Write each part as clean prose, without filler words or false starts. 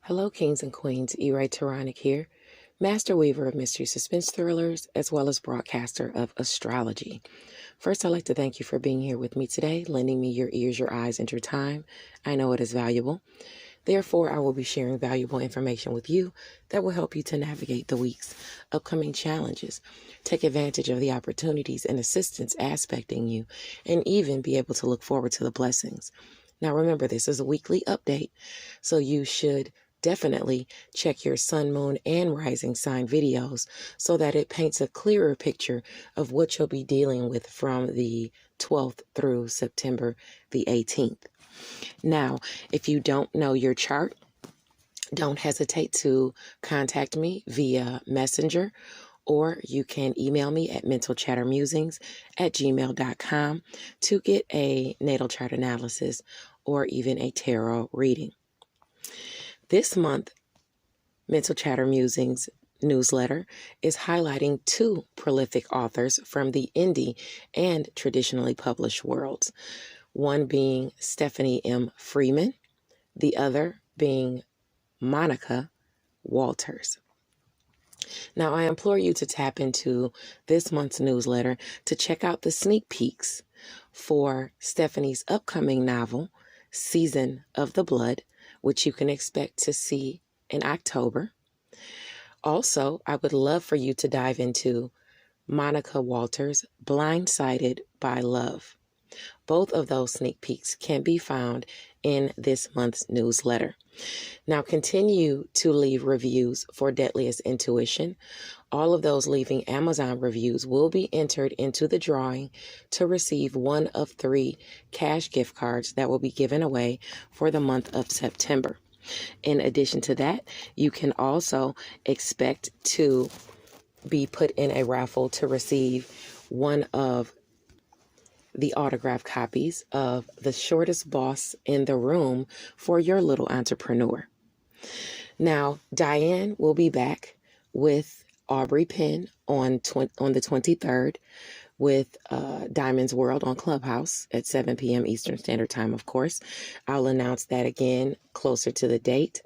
Hello, kings and queens. E-Ray Taronic here, master weaver of mystery suspense thrillers, as well as broadcaster of astrology. First, I'd like to thank you for being here with me today, lending me your ears, your eyes, and your time. I know it is valuable. Therefore, I will be sharing valuable information with you that will help you to navigate the week's upcoming challenges, take advantage of the opportunities and assistance aspecting you, and even be able to look forward to the blessings. Now, remember, this is a weekly update, so you should definitely check your sun, moon, and rising sign videos so that it paints a clearer picture of what you'll be dealing with from the 12th through September the 18th. Now, if you don't know your chart, don't hesitate to contact me via Messenger, or you can email me at mentalchattermusings@gmail.com to get a natal chart analysis or even a tarot reading. This month, Mental Chatter Musings newsletter is highlighting two prolific authors from the indie and traditionally published worlds, one being Stephanie M. Freeman, the other being Monica Walters. Now, I implore you to tap into this month's newsletter to check out the sneak peeks for Stephanie's upcoming novel, Season of the Blood, which you can expect to see in October. Also, I would love for you to dive into Monica Walters' Blindsided by Love. Both of those sneak peeks can be found in this month's newsletter. Now, continue to leave reviews for Deadliest Intuition. All of those leaving Amazon reviews will be entered into the drawing to receive one of 3 cash gift cards that will be given away for the month of September. In addition to that, you can also expect to be put in a raffle to receive one of the autographed copies of The Shortest Boss in the Room for your little entrepreneur. Now, Diane will be back with Aubrey Penn on the 23rd with Diamond's World on Clubhouse at 7 p.m. Eastern Standard Time, of course. I'll announce that again closer to the date.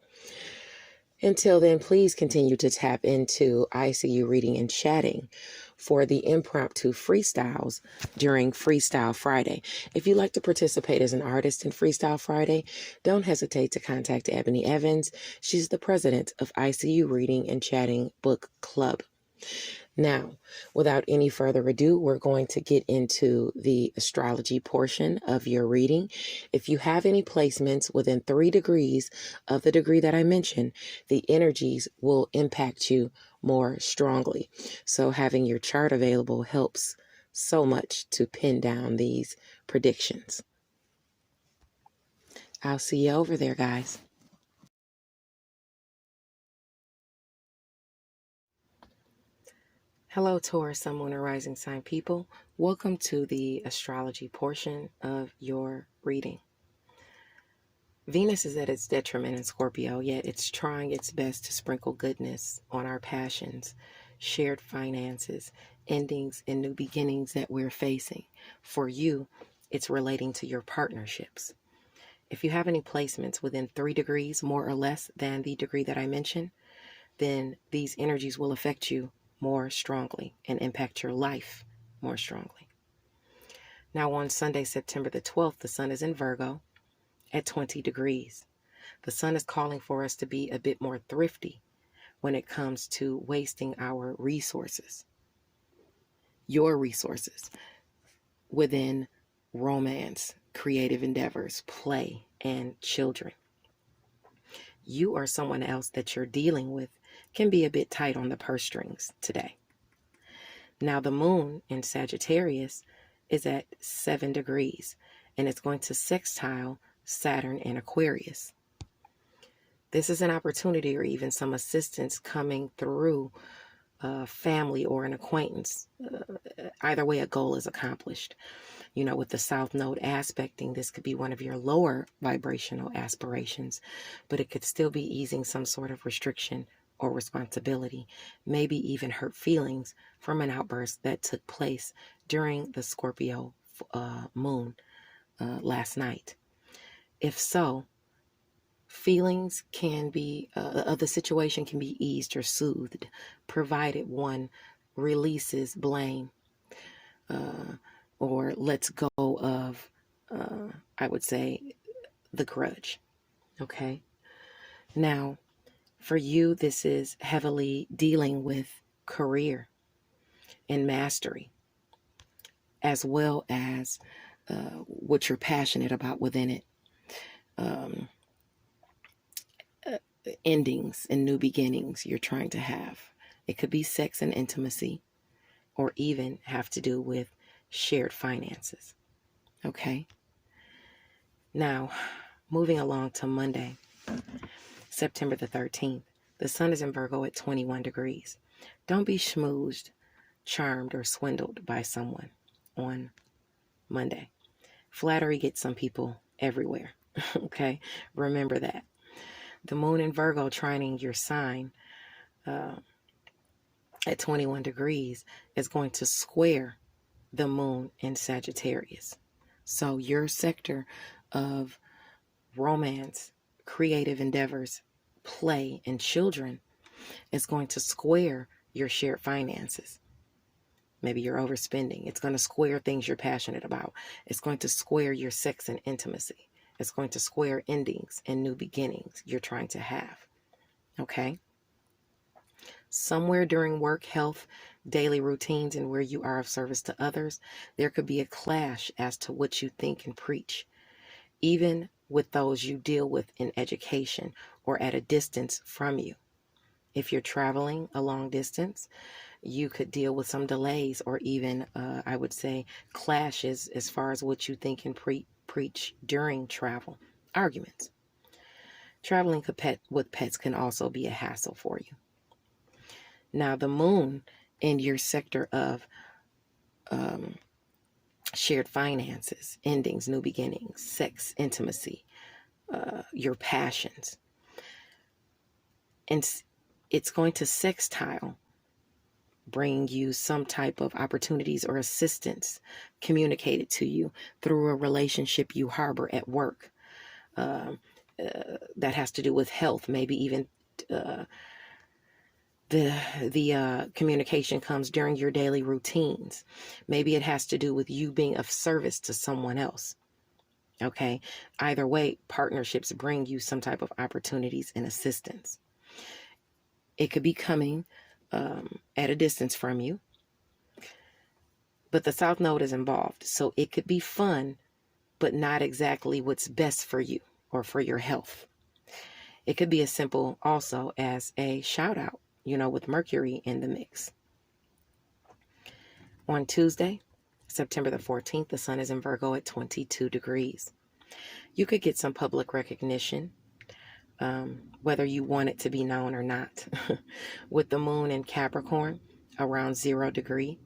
Until then, please continue to tap into ICU Reading and Chatting for the impromptu freestyles during Freestyle Friday. If you'd like to participate as an artist in Freestyle Friday, don't hesitate to contact Ebony Evans. She's the president of ICU Reading and Chatting Book Club. Now, without any further ado, we're going to get into the astrology portion of your reading. If you have any placements within 3 degrees of the degree that I mentioned, the energies will impact you more strongly. So having your chart available helps so much to pin down these predictions. I'll see you over there, guys. Hello, Taurus, Sun, Moon, and Rising Sign people. Welcome to the astrology portion of your reading. Venus is at its detriment in Scorpio, yet it's trying its best to sprinkle goodness on our passions, shared finances, endings, and new beginnings that we're facing. For you, it's relating to your partnerships. If you have any placements within 3 degrees, more or less than the degree that I mentioned, then these energies will affect you more strongly and impact your life more strongly. Now, on Sunday, September the 12th, the sun is in Virgo at 20 degrees. The sun is calling for us to be a bit more thrifty when it comes to wasting our resources, your resources, within romance, creative endeavors, play, and children. You or someone else that you're dealing with can be a bit tight on the purse strings today. Now, the moon in Sagittarius is at 7 degrees, and it's going to sextile Saturn in Aquarius. This is an opportunity or even some assistance coming through family or an acquaintance. Either way, a goal is accomplished. You know, with the South Node aspecting, this could be one of your lower vibrational aspirations, but it could still be easing some sort of restriction or responsibility, maybe even hurt feelings from an outburst that took place during the Scorpio moon last night. If so, Feelings can be, of the situation can be eased or soothed, provided one releases blame or lets go of, I would say, the grudge. Okay. Now, for you, this is heavily dealing with career and mastery, as well as what you're passionate about within it. Endings and new beginnings you're trying to have. It could be sex and intimacy, or even have to do with shared finances. Okay. Now, moving along to Monday, September the 13th, the sun is in Virgo at 21 degrees. Don't be schmoozed, charmed, or swindled by someone on Monday. Flattery gets some people everywhere. Okay. Remember that. The moon in Virgo trining your sign at 21 degrees is going to square the moon in Sagittarius. So your sector of romance, creative endeavors, play, and children is going to square your shared finances. Maybe you're overspending. It's going to square things you're passionate about. It's going to square your sex and intimacy. It's going to square endings and new beginnings you're trying to have. Okay? Somewhere during work, health, daily routines, and where you are of service to others, there could be a clash as to what you think and preach, even with those you deal with in education or at a distance from you. If you're traveling a long distance, you could deal with some delays or even, I would say, clashes as far as what you think and preach during travel. Arguments. Traveling with pets can also be a hassle for you. Now, the moon in your sector of shared finances, endings, new beginnings, sex, intimacy, your passions. And it's going to sextile, bring you some type of opportunities or assistance communicated to you through a relationship you harbor at work. That has to do with health, maybe even the communication comes during your daily routines. Maybe it has to do with you being of service to someone else. Okay. Either way, partnerships bring you some type of opportunities and assistance. It could be coming at a distance from you, but the South Node is involved. So it could be fun, but not exactly what's best for you or for your health. It could be as simple also as a shout out, with Mercury in the mix. On Tuesday, September the 14th, the sun is in Virgo at 22 degrees. You could get some public recognition, whether you want it to be known or not. With the moon in Capricorn around 0 degree,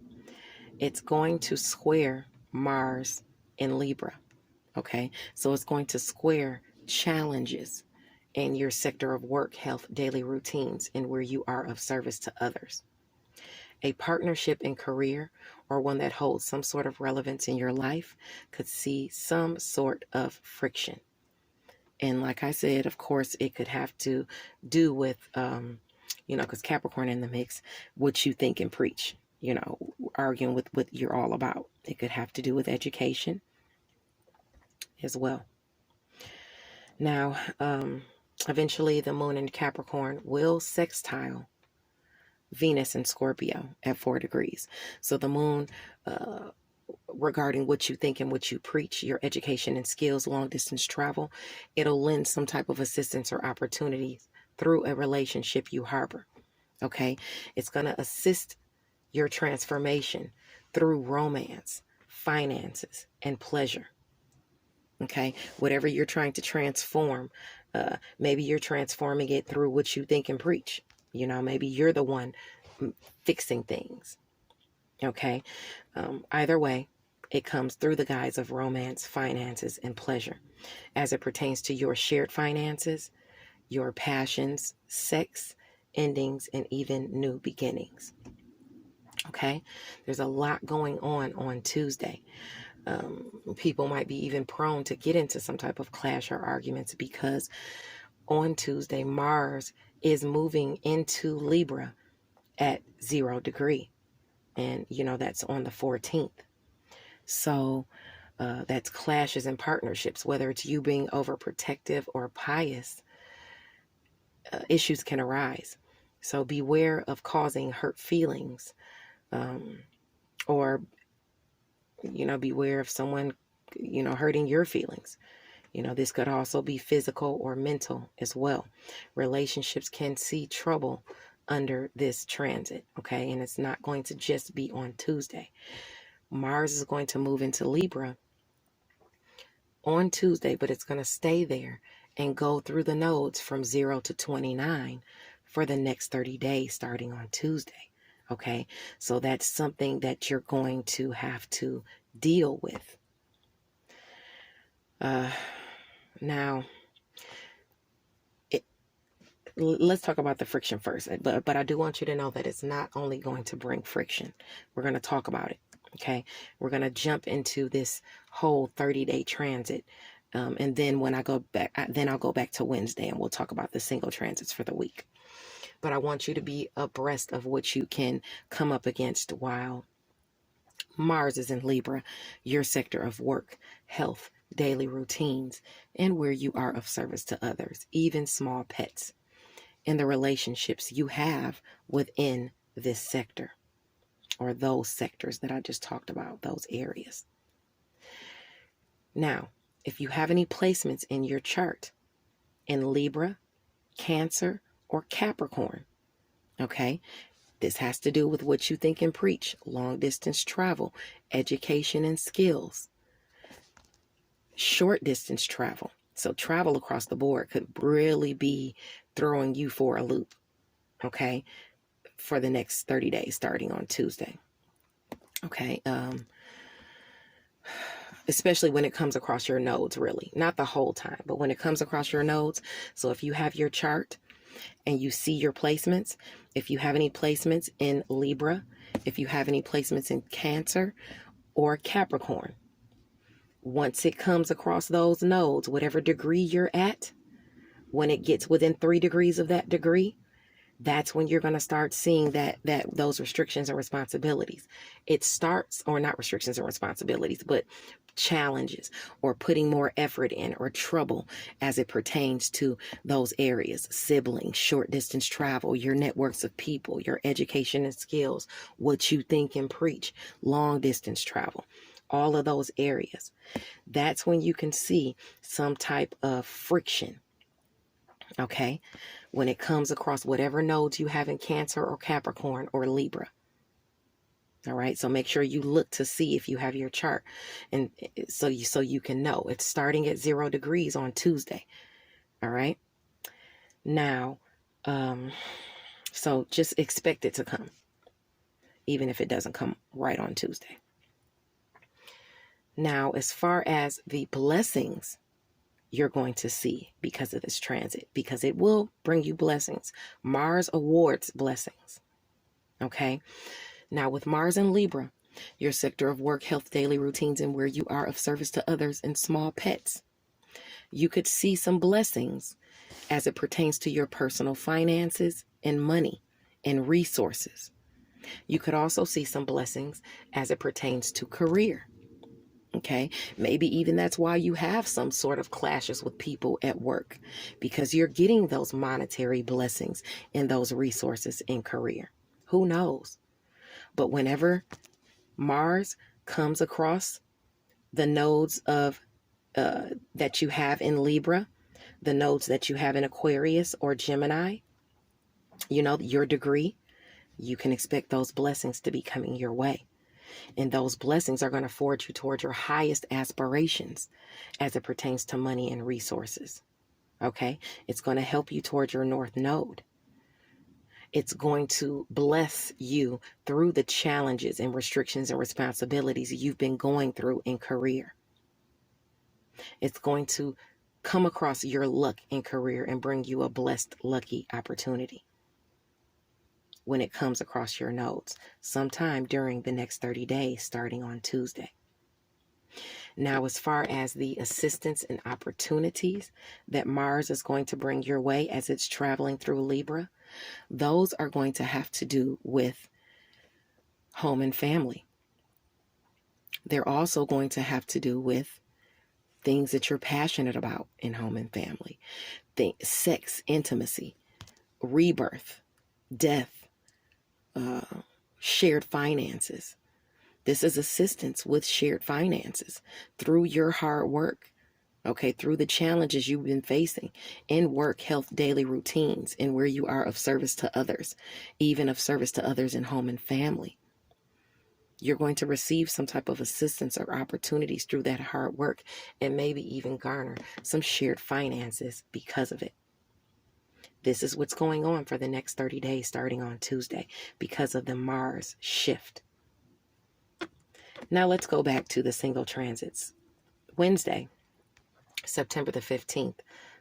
it's going to square Mars in Libra. Okay, so it's going to square challenges in your sector of work, health, daily routines, and where you are of service to others. A partnership in career or one that holds some sort of relevance in your life could see some sort of friction. And like I said, of course, it could have to do with, because Capricorn in the mix, what you think and preach, arguing with what you're all about. It could have to do with education as well. Now, eventually the moon in Capricorn will sextile Venus in Scorpio at 4 degrees. So the moon, regarding what you think and what you preach, your education and skills, long distance travel, it'll lend some type of assistance or opportunities through a relationship you harbor. Okay. It's going to assist your transformation through romance, finances, and pleasure. Okay. Whatever you're trying to transform, maybe you're transforming it through what you think and preach. Maybe you're the one fixing things. Okay. Either way, it comes through the guise of romance, finances, and pleasure. As it pertains to your shared finances, your passions, sex, endings, and even new beginnings. Okay. There's a lot going on Tuesday. People might be even prone to get into some type of clash or arguments because on Tuesday, Mars is moving into Libra at 0 degree. And, that's on the 14th. So that's clashes and partnerships, whether it's you being overprotective or pious, issues can arise. So beware of causing hurt feelings, or, beware of someone, hurting your feelings. This could also be physical or mental as well. Relationships can see trouble under this transit, okay? And it's not going to just be on Tuesday. Mars is going to move into Libra on Tuesday, but it's going to stay there and go through the nodes from 0 to 29 for the next 30 days starting on Tuesday, okay? So that's something that you're going to have to deal with. Now, let's talk about the friction first. But I do want you to know that it's not only going to bring friction. We're going to talk about it, okay? We're going to jump into this whole 30-day transit. And then when I go back, I'll go back to Wednesday and we'll talk about the single transits for the week. But I want you to be abreast of what you can come up against while Mars is in Libra, your sector of work, health, daily routines, and where you are of service to others, even small pets, and the relationships you have within this sector, or those sectors that I just talked about, those areas. Now, if you have any placements in your chart in Libra, Cancer, or Capricorn, okay, this has to do with what you think and preach, long distance travel, education and skills, short distance travel. So travel across the board could really be throwing you for a loop, okay, for the next 30 days starting on Tuesday. Okay. Especially when it comes across your nodes, really. Not the whole time, but when it comes across your nodes. So if you have your chart and you see your placements, if you have any placements in Libra, if you have any placements in Cancer or Capricorn, once it comes across those nodes, whatever degree you're at, when it gets within 3 degrees of that degree, that's when you're going to start seeing that those restrictions and responsibilities. It starts, or not restrictions and responsibilities, but challenges, or putting more effort in, or trouble as it pertains to those areas: siblings, short distance travel, your networks of people, your education and skills, what you think and preach, long distance travel, all of those areas. That's when you can see some type of friction, okay, when it comes across whatever nodes you have in Cancer or Capricorn or Libra. All right, so make sure you look to see if you have your chart, and so you can know it's starting at 0 degrees on Tuesday. All right, now, so just expect it to come, even if it doesn't come right on Tuesday. Now, as far as the blessings you're going to see because of this transit, because it will bring you blessings. Mars awards blessings. Okay. Now with Mars and Libra, your sector of work, health, daily routines, and where you are of service to others and small pets, you could see some blessings as it pertains to your personal finances and money and resources. You could also see some blessings as it pertains to career. Okay, maybe even that's why you have some sort of clashes with people at work, because you're getting those monetary blessings and those resources in career. Who knows? But whenever Mars comes across the nodes of that you have in Libra, the nodes that you have in Aquarius or Gemini, your degree, you can expect those blessings to be coming your way. And those blessings are going to forward you toward your highest aspirations as it pertains to money and resources. Okay? It's going to help you toward your North Node. It's going to bless you through the challenges and restrictions and responsibilities you've been going through in career. It's going to come across your luck in career and bring you a blessed, lucky opportunity when it comes across your nodes sometime during the next 30 days starting on Tuesday. Now, as far as the assistance and opportunities that Mars is going to bring your way as it's traveling through Libra, those are going to have to do with home and family. They're also going to have to do with things that you're passionate about in home and family. Sex, intimacy, rebirth, death, shared finances. This is assistance with shared finances through your hard work, okay, through the challenges you've been facing in work, health, daily routines, and where you are of service to others, even of service to others in home and family. You're going to receive some type of assistance or opportunities through that hard work, and maybe even garner some shared finances because of it. This is what's going on for the next 30 days starting on Tuesday because of the Mars shift. Now let's go back to the single transits. Wednesday, September the 15th,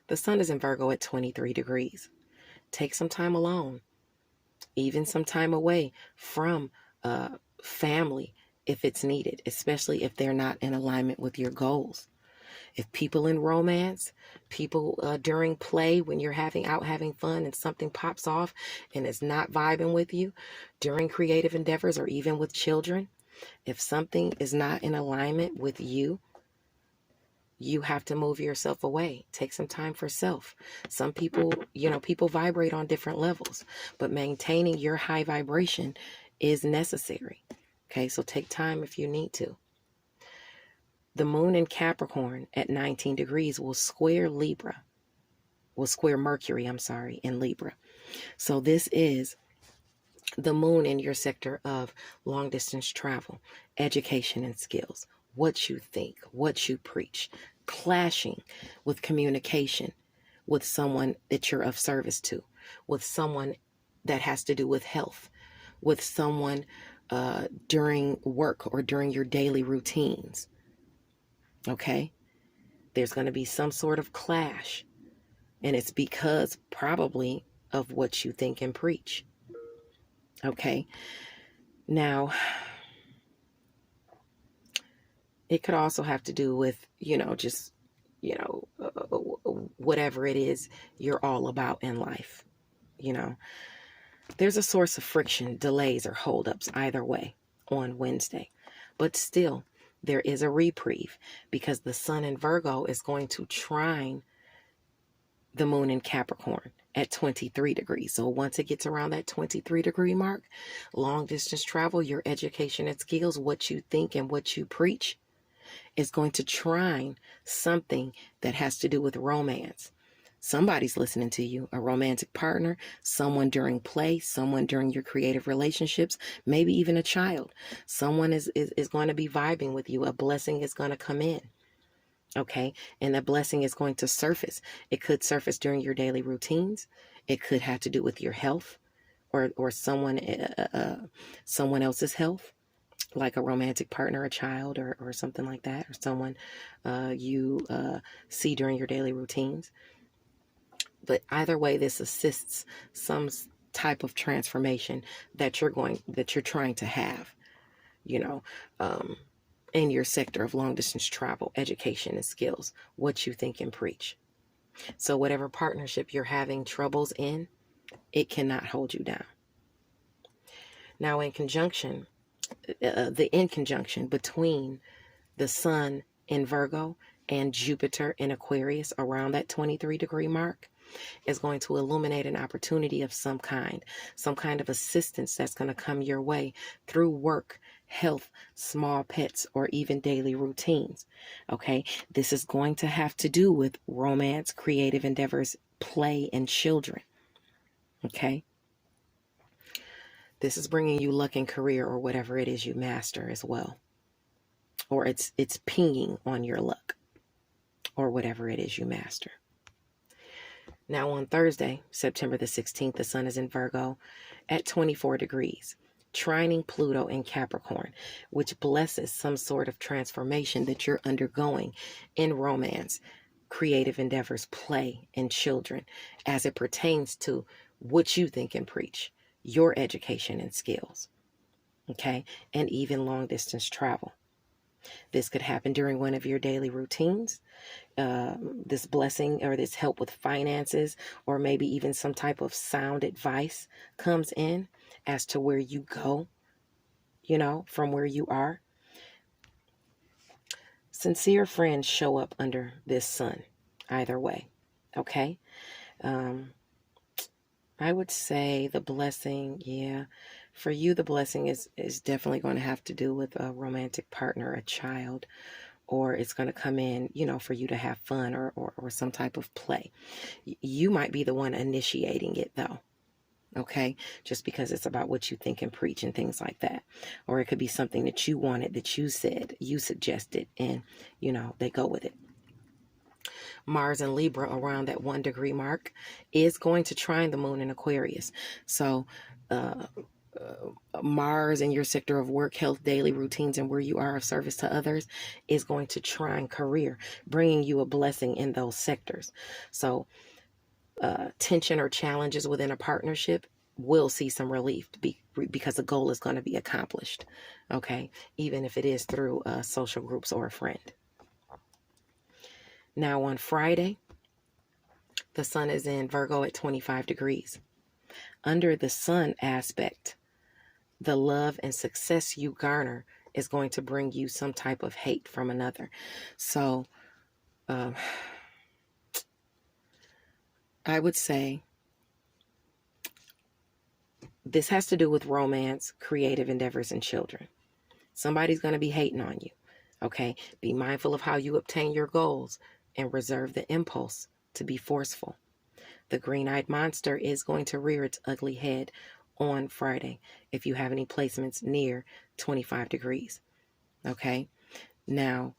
the sun is in Virgo at 23 degrees. Take some time alone, even some time away from family if it's needed, especially if they're not in alignment with your goals. If people in romance, people during play when you're having fun and something pops off and it's not vibing with you, during creative endeavors or even with children, if something is not in alignment with you, you have to move yourself away. Take some time for self. Some people, people vibrate on different levels, but maintaining your high vibration is necessary. Okay, so take time if you need to. The moon in Capricorn at 19 degrees will square Mercury, in Libra. So this is the moon in your sector of long distance travel, education and skills, what you think, what you preach, clashing with communication with someone that you're of service to, with someone that has to do with health, with someone during work or during your daily routines. Okay? There's going to be some sort of clash, and it's because probably of what you think and preach. Okay? Now, it could also have to do with, whatever it is you're all about in life. There's a source of friction, delays, or holdups either way on Wednesday. But still, there is a reprieve because the sun in Virgo is going to trine the moon in Capricorn at 23 degrees. So once it gets around that 23 degree mark, long distance travel, your education and skills, what you think and what you preach is going to trine something that has to do with romance. Somebody's listening to you, a romantic partner, someone during play, someone during your creative relationships, maybe even a child. Someone is going to be vibing with you. A blessing is going to come in. Okay. And that blessing is going to surface. It could surface during your daily routines. It could have to do with your health or someone else's health, like a romantic partner, a child, or something like that, or someone you see during your daily routines. But either way, this assists some type of transformation that you're trying to have, in your sector of long distance travel, education and skills, what you think and preach. So whatever partnership you're having troubles in, it cannot hold you down. Now, in conjunction between the sun in Virgo and Jupiter in Aquarius around that 23 degree mark is going to illuminate an opportunity of some kind of assistance that's going to come your way through work, health, small pets, or even daily routines. Okay, this is going to have to do with romance, creative endeavors, play, and children. Okay, this is bringing you luck in career or whatever it is you master as well, or it's pinging on your luck or whatever it is you master. Now on Thursday, September the 16th, the sun is in Virgo at 24 degrees, trining Pluto in Capricorn, which blesses some sort of transformation that you're undergoing in romance, creative endeavors, play, and children as it pertains to what you think and preach, your education and skills, okay, and even long distance travel. This could happen during one of your daily routines. This blessing or this help with finances, or maybe even some type of sound advice comes in as to where you go, you know, from where you are. Sincere friends show up under this sun, either way. Okay. I would say the blessing, yeah, for you, the blessing is definitely going to have to do with a romantic partner, a child, or it's going to come in, you know, for you to have fun or some type of play. You might be the one initiating it, though. Okay, just because it's about what you think and preach and things like that. Or it could be something that you wanted, that you said, you suggested, and, you know, they go with it. Mars and Libra around that 1 degree mark is going to trine the moon in Aquarius. So, Mars in your sector of work, health, daily routines, and where you are of service to others is going to trine career, bringing you a blessing in those sectors. So, tension or challenges within a partnership will see some relief because the goal is going to be accomplished. Okay, even if it is through social groups or a friend. Now on Friday, the sun is in Virgo at 25 degrees. Under the sun aspect, the love and success you garner is going to bring you some type of hate from another. So, I would say this has to do with romance, creative endeavors, and children. Somebody's going to be hating on you. Okay? Be mindful of how you obtain your goals and reserve the impulse to be forceful. The green-eyed monster is going to rear its ugly head on Friday if you have any placements near 25 degrees. Okay? Now,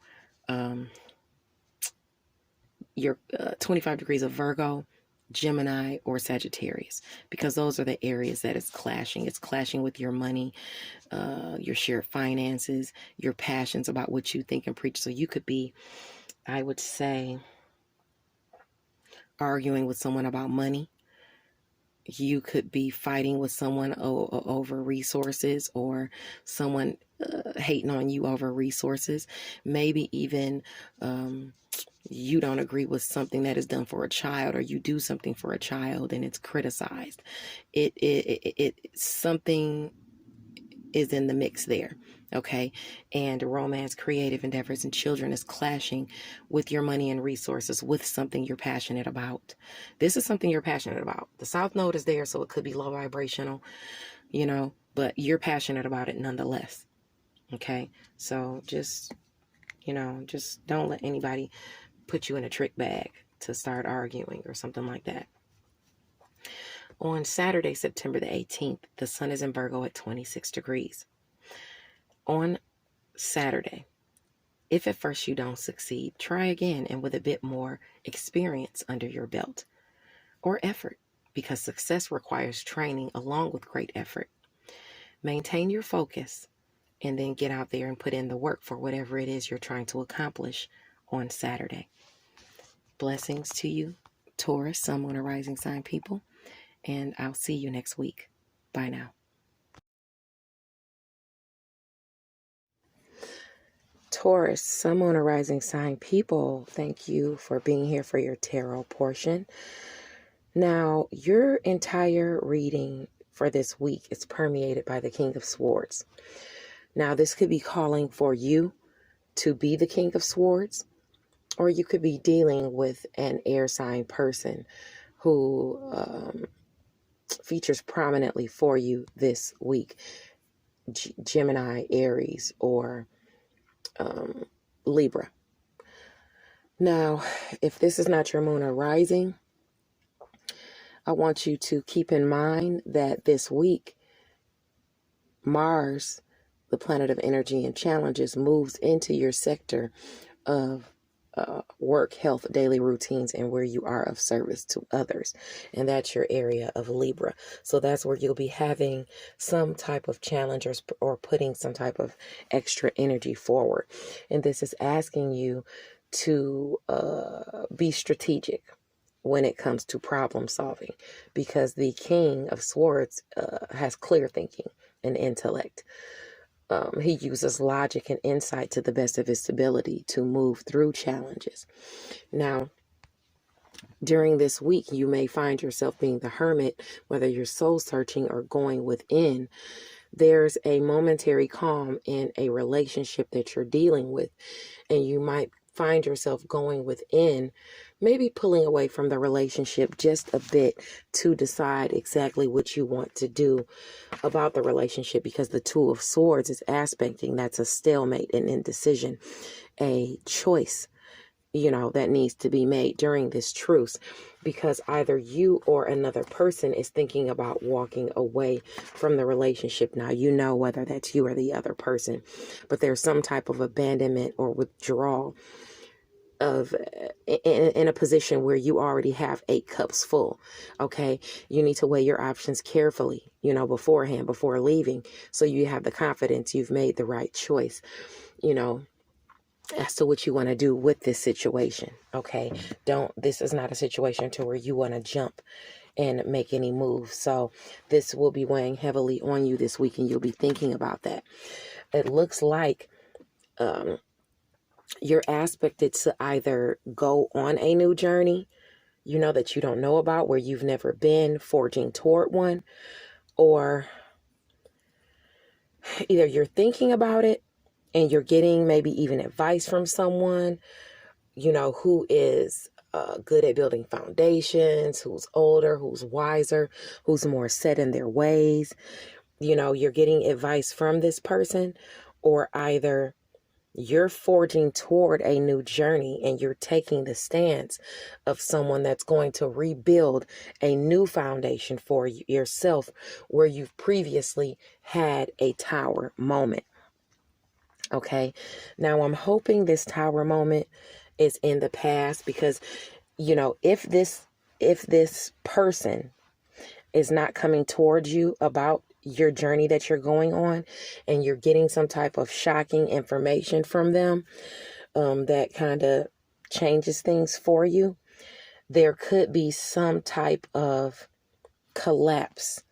your 25 degrees of Virgo, Gemini, or Sagittarius, because those are the areas that it's clashing. It's clashing with your money, your shared finances, your passions about what you think and preach. So you could be, I would say, arguing with someone about money. You could be fighting with someone over resources, or someone hating on you over resources. Maybe even you don't agree with something that is done for a child, or you do something for a child and it's criticized. Something is in the mix there. Okay. And romance, creative endeavors, and children is clashing with your money and resources, with something you're passionate about. This is something you're passionate about. The South Node is there, so it could be low vibrational, you know, but you're passionate about it nonetheless. Okay. So just, you know, just don't let anybody put you in a trick bag to start arguing or something like that. On Saturday, September the 18th, the sun is in Virgo at 26 degrees. On Saturday, if at first you don't succeed, try again, and with a bit more experience under your belt, or effort, because success requires training along with great effort. Maintain your focus and then get out there and put in the work for whatever it is you're trying to accomplish on Saturday. Blessings to you, Taurus, Sun, Moon, or Rising sign people, and I'll see you next week. Bye now. Taurus, Sun, Moon, or Rising sign people, thank you for being here for your tarot portion. Now, your entire reading for this week is permeated by the King of Swords. Now, this could be calling for you to be the King of Swords, or you could be dealing with an air sign person who features prominently for you this week. Gemini, Aries, or Libra. Now, if this is not your moon or rising, I want you to keep in mind that this week, Mars, the planet of energy and challenges, moves into your sector of work, health, daily routines, and where you are of service to others. And that's your area of Libra. So that's where you'll be having some type of challenge, or putting some type of extra energy forward. And this is asking you to be strategic when it comes to problem solving, because the King of Swords has clear thinking and intellect. He uses logic and insight to the best of his ability to move through challenges. Now, during this week, you may find yourself being the hermit, whether you're soul searching or going within. There's a momentary calm in a relationship that you're dealing with, and you might find yourself going within, maybe pulling away from the relationship just a bit to decide exactly what you want to do about the relationship, because the Two of Swords is aspecting. That's a stalemate, an indecision, a choice, that needs to be made during this truce, because either you or another person is thinking about walking away from the relationship. Now, whether that's you or the other person, but there's some type of abandonment or withdrawal of in a position where you already have 8 cups full. Okay. You need to weigh your options carefully, beforehand, before leaving, so you have the confidence you've made the right choice, as to what you want to do with this situation. Okay. This is not a situation to where you want to jump and make any moves. So this will be weighing heavily on you this week, and you'll be thinking about that. It looks like, you're aspected to either go on a new journey, that you don't know about, where you've never been, forging toward one, or either you're thinking about it and you're getting maybe even advice from someone, who is good at building foundations, who's older, who's wiser, who's more set in their ways. You're getting advice from this person, or either you're forging toward a new journey and you're taking the stance of someone that's going to rebuild a new foundation for yourself, where you've previously had a tower moment. Okay. Now, I'm hoping this tower moment is in the past, because, if this person is not coming towards you about your journey that you're going on, and you're getting some type of shocking information from them, that kind of changes things for you, there could be some type of collapse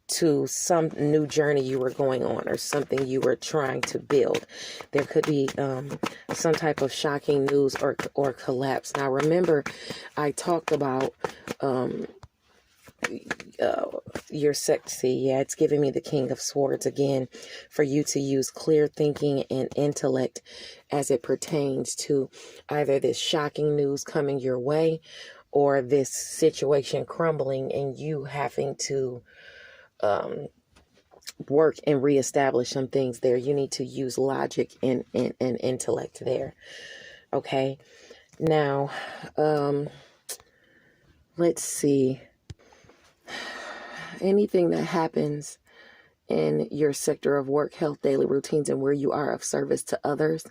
to some new journey you were going on, or something you were trying to build. There could be some type of shocking news or collapse. Now, remember, I talked about your sexy. Yeah, it's giving me the King of Swords again, for you to use clear thinking and intellect as it pertains to either this shocking news coming your way, or this situation crumbling and you having to work and reestablish some things there. You need to use logic and intellect there. Okay. Now, let's see. Anything that happens in your sector of work, health, daily routines, and where you are of service to others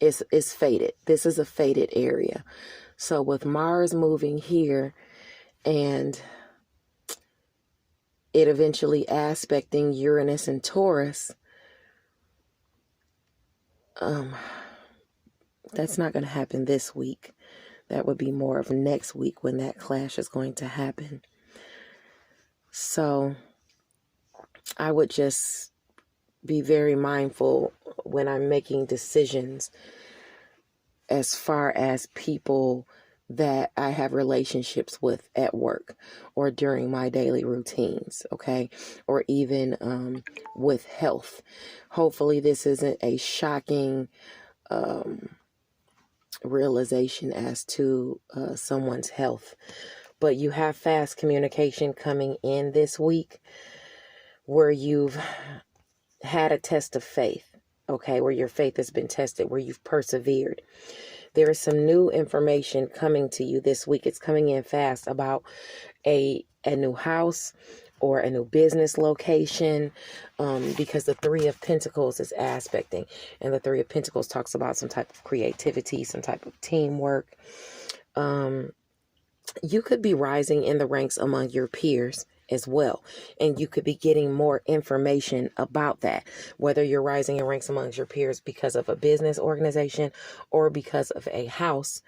is fated. This is a fated area. So with Mars moving here and it eventually aspecting Uranus and Taurus, that's not going to happen this week. That would be more of next week when that clash is going to happen. So I would just be very mindful when I'm making decisions as far as people that I have relationships with at work or during my daily routines, okay? Or even with health. Hopefully this isn't a shocking realization as to someone's health. But you have fast communication coming in this week, where you've had a test of faith, okay? Where your faith has been tested, where you've persevered. There is some new information coming to you this week. It's coming in fast about a new house or a new business location, because the Three of Pentacles is aspecting, and the Three of Pentacles talks about some type of creativity, some type of teamwork. You could be rising in the ranks among your peers as well, and you could be getting more information about that, whether you're rising in ranks amongst your peers because of a business organization or because of a house.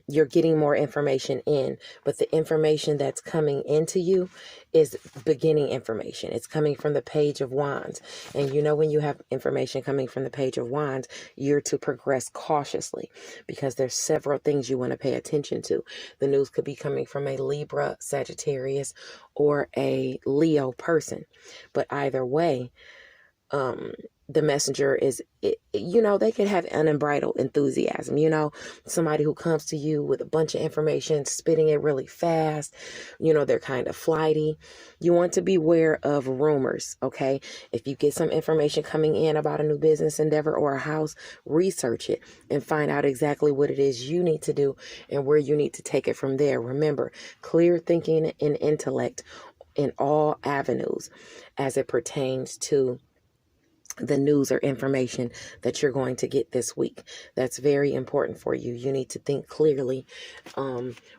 you're getting more information in, but the information that's coming into you is beginning information. It's coming from the Page of Wands. And you know, when you have information coming from the Page of Wands, you're to progress cautiously because there's several things you want to pay attention to. The news could be coming from a Libra, Sagittarius, or a Leo person. But either way, the messenger is, you know, they could have unbridled enthusiasm. You know, somebody who comes to you with a bunch of information, spitting it really fast. You know, they're kind of flighty. You want to beware of rumors, okay? If you get some information coming in about a new business endeavor or a house, research it and find out exactly what it is you need to do and where you need to take it from there. Remember, clear thinking and intellect in all avenues as it pertains to the news or information that you're going to get this week. That's very important for you. You need to think clearly,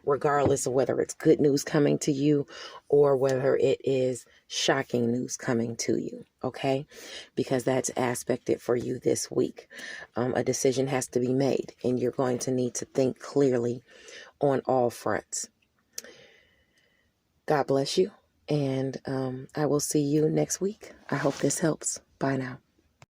regardless of whether it's good news coming to you or whether it is shocking news coming to you, okay? Because that's aspected for you this week. A decision has to be made, and you're going to need to think clearly on all fronts. God bless you, and I will see you next week. I hope this helps. Bye now.